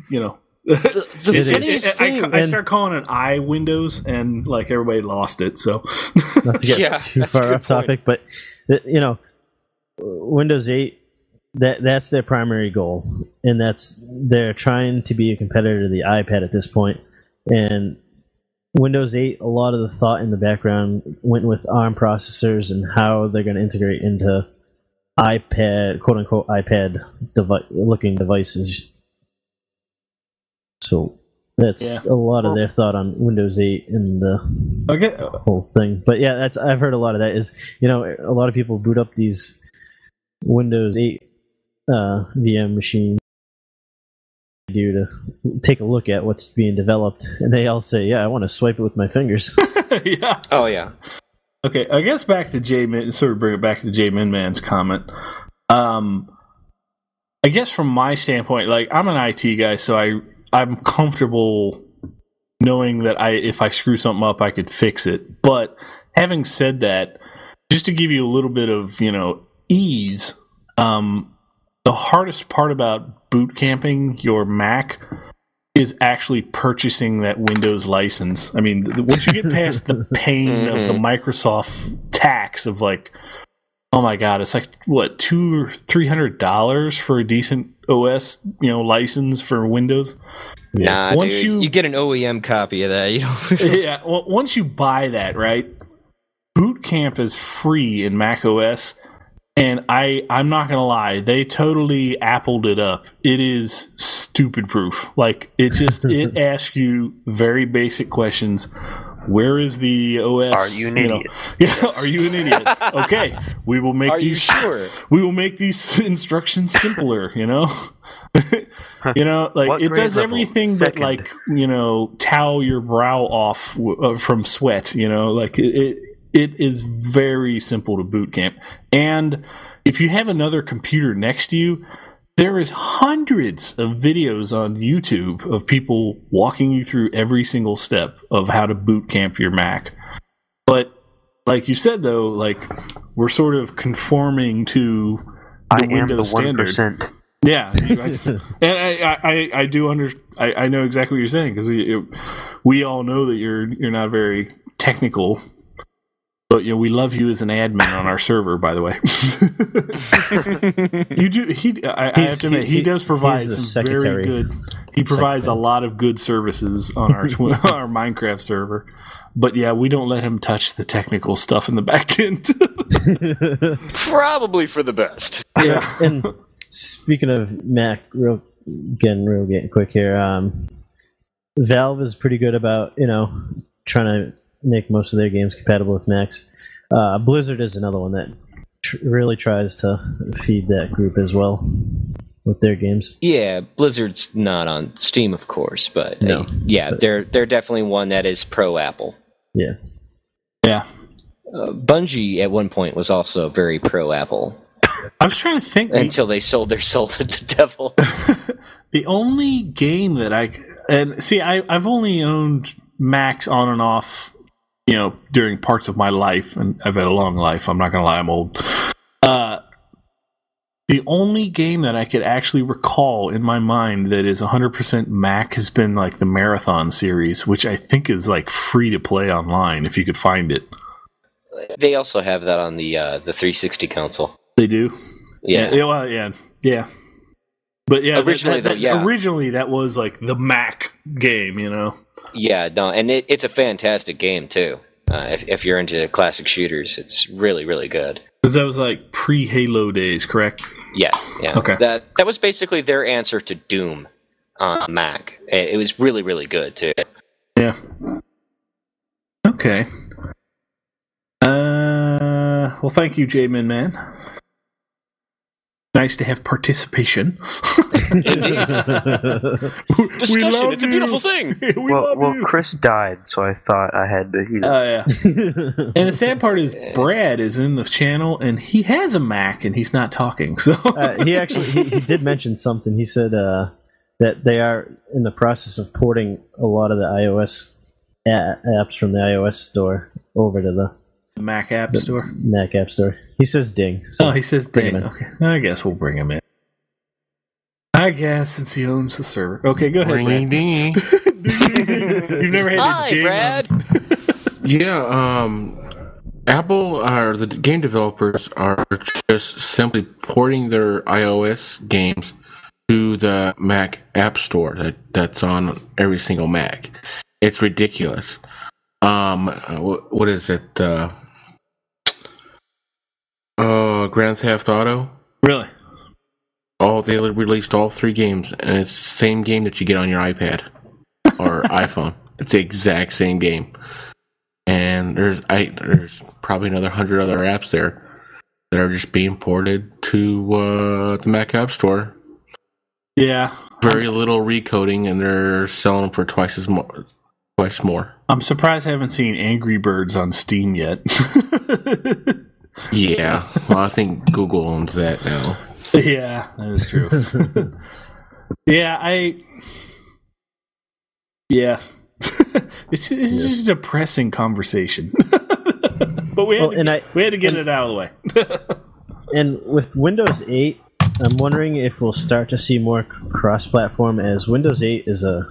I start calling it iWindows, and like everybody lost it. So not to get too far off topic, but Windows 8, that's their primary goal, and they're trying to be a competitor to the iPad at this point. And Windows 8, a lot of the thought in the background went with ARM processors and how they're going to integrate into iPad, quote unquote iPad looking devices. So that's a lot of their thought on Windows 8 and the whole thing. But yeah, I've heard a lot of that is, a lot of people boot up these Windows 8 VM machines to take a look at what's being developed, and they all say, I want to swipe it with my fingers. Yeah. Oh, yeah. Okay, I guess back to J-Min, sort of bring it back to J-Min Man's comment. I guess from my standpoint, like, I'm an IT guy, so I'm comfortable knowing that if I screw something up, I could fix it. But having said that, just to give you a little bit of, ease, the hardest part about boot camping your Mac is actually purchasing that Windows license. I mean, once you get past the pain of the Microsoft tax of like, oh my god, it's like what, $200 or $300 for a decent OS, license for Windows. Nah, once dude, you get an OEM copy of that. Yeah, well, once you buy that, right? Boot Camp is free in Mac OS. And I'm not going to lie, they totally appled it up. It is stupid proof. Like, it asks you very basic questions. Where is the OS? Are you an idiot? Are you an idiot? Okay, we will make we will make these instructions simpler, like it does everything but like, towel your brow off from sweat, like it is very simple to boot camp. And if you have another computer next to you, there is hundreds of videos on YouTube of people walking you through every single step of how to boot camp your Mac. But like you said, though, like we're sort of conforming to the Windows standard. 1%. Yeah, and I do I know exactly what you're saying, because we all know that you're not very technical. But we love you as an admin on our server, by the way. You do. I have to admit, he does provide some very good. He provides a lot of good services on our our Minecraft server. But yeah, we don't let him touch the technical stuff in the back end. Probably for the best. Yeah. And speaking of Mac, getting quick here. Valve is pretty good about trying to make most of their games compatible with Macs. Blizzard is another one that really tries to feed that group as well with their games. Yeah, Blizzard's not on Steam, of course, but they're definitely one that is pro Apple. Yeah. Yeah. Bungie at one point was also very pro Apple. I was trying to think until they sold their soul to the devil. The only game that I've only owned Macs on and off, during parts of my life, and I've had a long life. I'm not going to lie, I'm old. The only game that I could actually recall in my mind that is 100% Mac has been like the Marathon series, which I think is like free to play online if you could find it. They also have that on the 360 console. They do? Yeah. Yeah. But yeah, originally that was like the Mac game, Yeah, no, and it's a fantastic game too. If you're into classic shooters, it's really, really good. Because that was like pre-Halo days, correct? Yeah. Okay. That was basically their answer to Doom on Mac. It was really, really good too. Yeah. Okay. Well, thank you, J-Min Man. Nice to have participation. Discussion, it's a beautiful thing. Well, Chris died, so I thought I had to heat it. Oh, yeah. And the sad part is Brad is in the channel, and he has a Mac, and he's not talking. So he actually he did mention something. He said that they are in the process of porting a lot of the iOS apps from the iOS store over to the Mac App Store. Mac App Store. He says ding. So he says ding. Okay, I guess we'll bring him in. I guess since he owns the server. Okay, go ahead, Brad. Ding. You've never had Hi, to ding Brad. Yeah, Apple or the game developers are just simply porting their iOS games to the Mac App Store that's on every single Mac. It's ridiculous. What is it? Grand Theft Auto. Really? They released all 3 games, and it's the same game that you get on your iPad or iPhone. It's the exact same game. And there's probably another 100 other apps there that are just being ported to the Mac App Store. Yeah. Very little recoding, and they're selling them for twice more. I'm surprised I haven't seen Angry Birds on Steam yet. Yeah. Well, I think Google owns that now. Yeah, that is true. It's just a depressing conversation. But we had to get it out of the way. And with Windows 8, I'm wondering if we'll start to see more cross-platform, as Windows 8 is a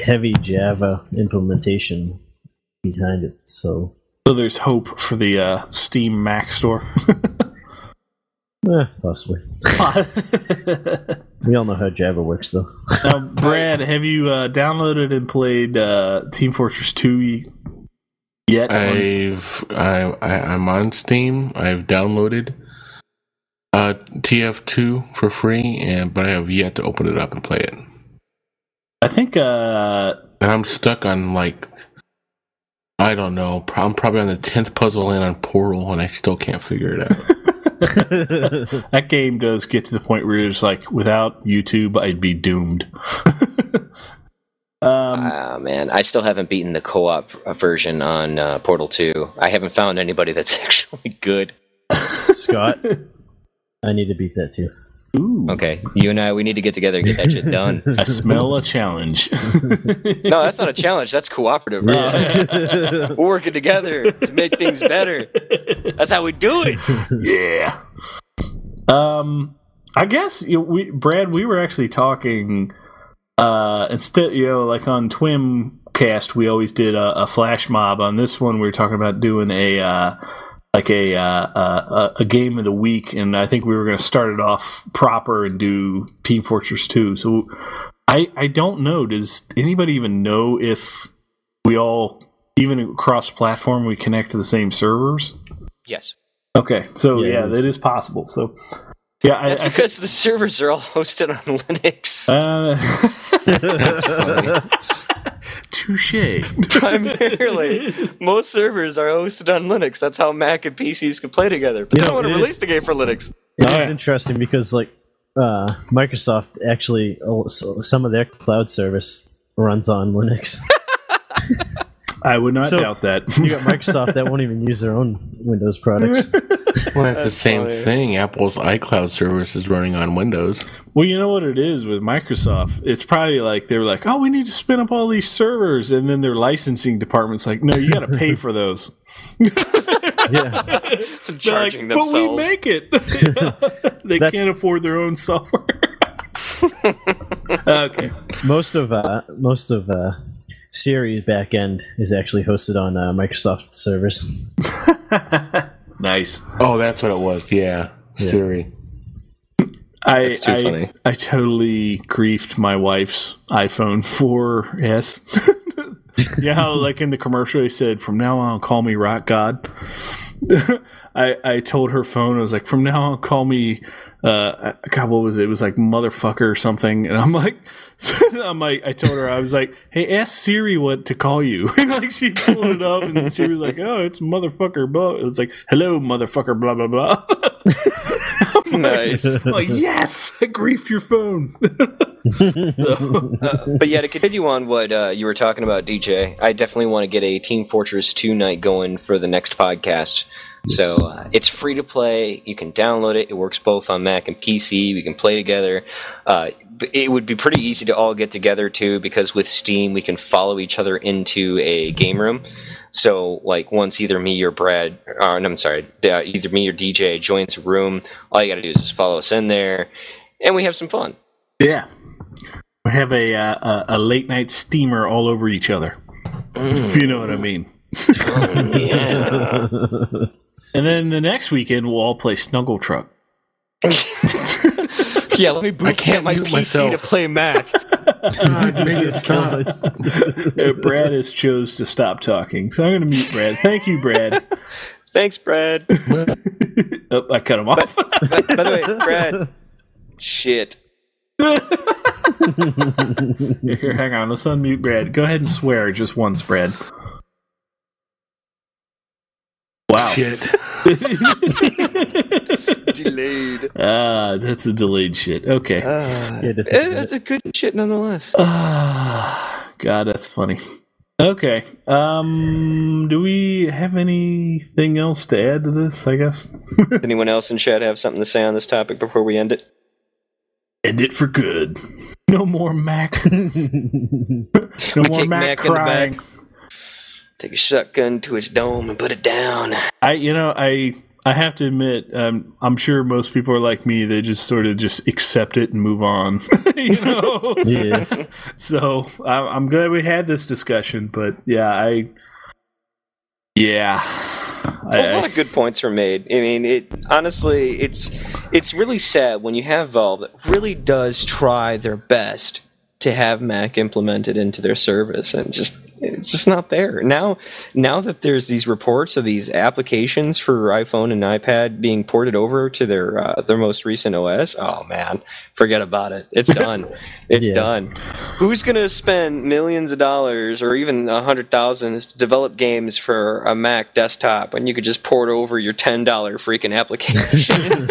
heavy Java implementation behind it. So there's hope for the Steam Mac store. Possibly. We all know how Java works, though. Now, Brad, have you downloaded and played Team Fortress 2 yet? I'm on Steam. I've downloaded TF2 for free, but I have yet to open it up and play it. I think. And I'm stuck on I don't know. I'm probably on the 10th puzzle in on Portal, and I still can't figure it out. That game does get to the point where it's like, without YouTube, I'd be doomed. Man, I still haven't beaten the co-op version on Portal 2. I haven't found anybody that's actually good. Scott, I need to beat that too. Ooh. Okay, you and I, we need to get together and get that shit done. I smell a challenge. No, that's not a challenge. That's cooperative, right? We're working together to make things better. That's how we do it. Yeah. I guess Brad, we were actually talking instead, like on Twimcast, we always did a flash mob. On this one, we were talking about doing a game of the week, and I think we were going to start it off proper and do Team Fortress 2. So I don't know. Does anybody even know if we all, even across platform, we connect to the same servers? Yes. Okay, so yeah, that is possible. So yeah, that's because the servers are all hosted on Linux. That's funny. Touche. Primarily, most servers are hosted on Linux. That's how Mac and PCs can play together. But they don't want to release the game for Linux. It is interesting because, Microsoft actually, some of their cloud service runs on Linux. I would not doubt that. You got Microsoft that won't even use their own Windows products. Well, that's the same thing. Apple's iCloud service is running on Windows. Well, you know what it is with Microsoft? It's probably like they were like, oh, we need to spin up all these servers. And then their licensing department's like, no, you got to pay for those. Yeah. Charging like, themselves. But we make it. They can't afford their own software. Okay. Most of Siri's backend is actually hosted on Microsoft servers. Nice. Oh, that's what it was. Yeah. Siri. I totally griefed my wife's iPhone 4S. Yeah, how like in the commercial they said, from now on call me Rock God. I told her phone, I was like, from now on call me God, what was it? It was like motherfucker or something. And I'm like, I told her, I was like, hey, ask Siri what to call you. And like she pulled it up and Siri was like, oh, it's motherfucker blah. It was like, hello motherfucker blah blah blah. Nice. I'm like, yes, I griefed your phone. But yeah, to continue on what you were talking about, DJ, I definitely want to get a Team Fortress 2 night going for the next podcast. So it's free to play. You can download it. It works both on Mac and PC. We can play together. It would be pretty easy to all get together too, because with Steam we can follow each other into a game room. So like once either me or Brad, either me or DJ joins a room, all you got to do is just follow us in there, and we have some fun. Yeah, we have a late night steamer all over each other. If you know what I mean. Yeah. And then the next weekend we'll all play Snuggle Truck. Yeah, let me boot camp my PC myself to play Mac. God, make it stop. Brad has chose to stop talking, so I'm going to mute Brad. Thank you, Brad. Thanks, Brad. Oh, I cut him off. By the way, Brad, shit. Here, hang on. Let's unmute Brad. Go ahead and swear just once, Brad. Wow. Shit. Delayed. That's a delayed shit. Okay. That's a good shit nonetheless. God, that's funny. Okay. Do we have anything else to add to this, I guess? Does anyone else in chat have something to say on this topic before we end it? End it for good. No more Mac. No more take Mac Mac in the crying. back. Take a shotgun to its dome and put it down. I have to admit, I'm sure most people are like me. They just sort of just accept it and move on. Yeah. So I'm glad we had this discussion, but a lot of good points were made. I mean, honestly, it's really sad when you have Valve that really does try their best to have Mac implemented into their service, and it's just not there. Now that there's these reports of these applications for iPhone and iPad being ported over to their most recent OS, oh man, forget about it. It's done. It's done. Who's gonna spend millions of dollars or even $100,000 to develop games for a Mac desktop when you could just port over your $10 freaking application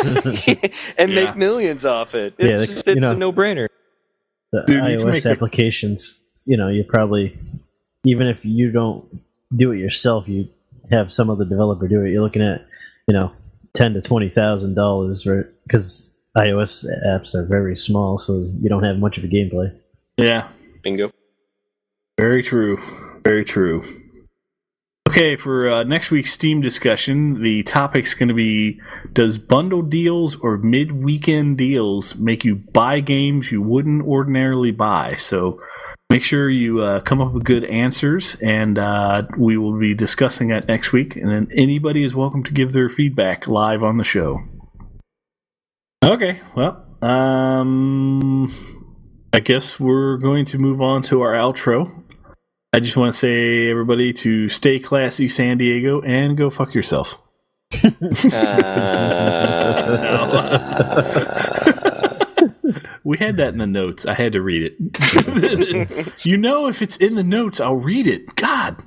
and make millions off it? It's a no-brainer. The iOS applications, you probably, even if you don't do it yourself, you have some other developer do it. You're looking at, $10,000 to $20,000, because iOS apps are very small, so you don't have much of a gameplay. Yeah. Bingo. Very true. Very true. Okay, for next week's Steam discussion, the topic's going to be, does bundle deals or mid-weekend deals make you buy games you wouldn't ordinarily buy? So make sure you come up with good answers, and we will be discussing that next week. And then anybody is welcome to give their feedback live on the show. Okay, well, I guess we're going to move on to our outro. I just want to say, everybody, to stay classy, San Diego, and go fuck yourself. We had that in the notes. I had to read it. If it's in the notes, I'll read it. God.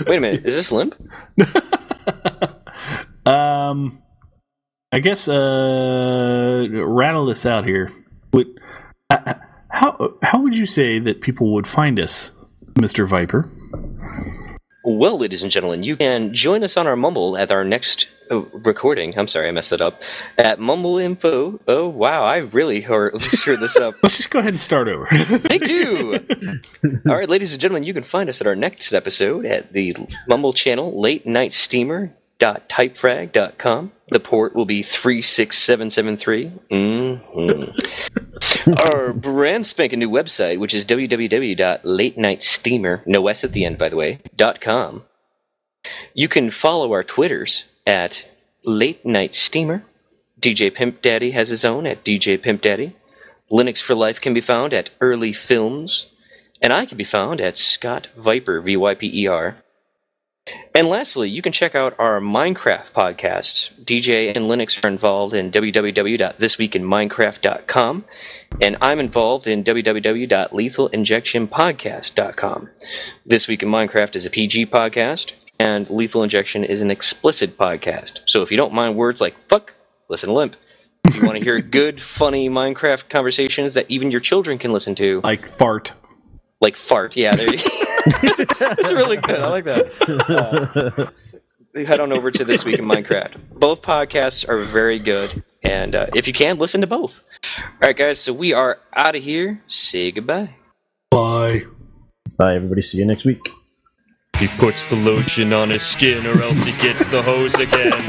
Wait a minute. Is this limp? I guess rattle this out here. How would you say that people would find us, Mr. Viper? Well, ladies and gentlemen, you can join us on our Mumble at our next recording. I'm sorry, I messed that up. At Mumble Info. Oh, wow, I really screwed this up. Let's just go ahead and start over. Thank you! All right, ladies and gentlemen, you can find us at our next episode at the Mumble channel, latenightsteamer.typefrag.com. The port will be 36773. Our brand spanking new website, which is www.latenightsteamer, no S at the end, by the way, .com. You can follow our Twitters at Late Night Steamer. DJ Pimp Daddy has his own at DJ Pimp Daddy. Linux for Life can be found at Early Films. And I can be found at Scott Viper, VYPER. And lastly, you can check out our Minecraft podcasts. DJ and Linux are involved in www.thisweekinminecraft.com, and I'm involved in www.lethalinjectionpodcast.com. This Week in Minecraft is a PG podcast, and Lethal Injection is an explicit podcast. So if you don't mind words like fuck, listen to Limp. If you want to hear good, funny Minecraft conversations that even your children can listen to. Like fart. Like fart, yeah. There you go. That's really good. I like that. Head on over to This Week in Minecraft. Both podcasts are very good, and if you can, listen to both. All right, guys, so we are out of here. Say goodbye. Bye. Bye, everybody. See you next week. He puts the lotion on his skin, or else he gets the hose again.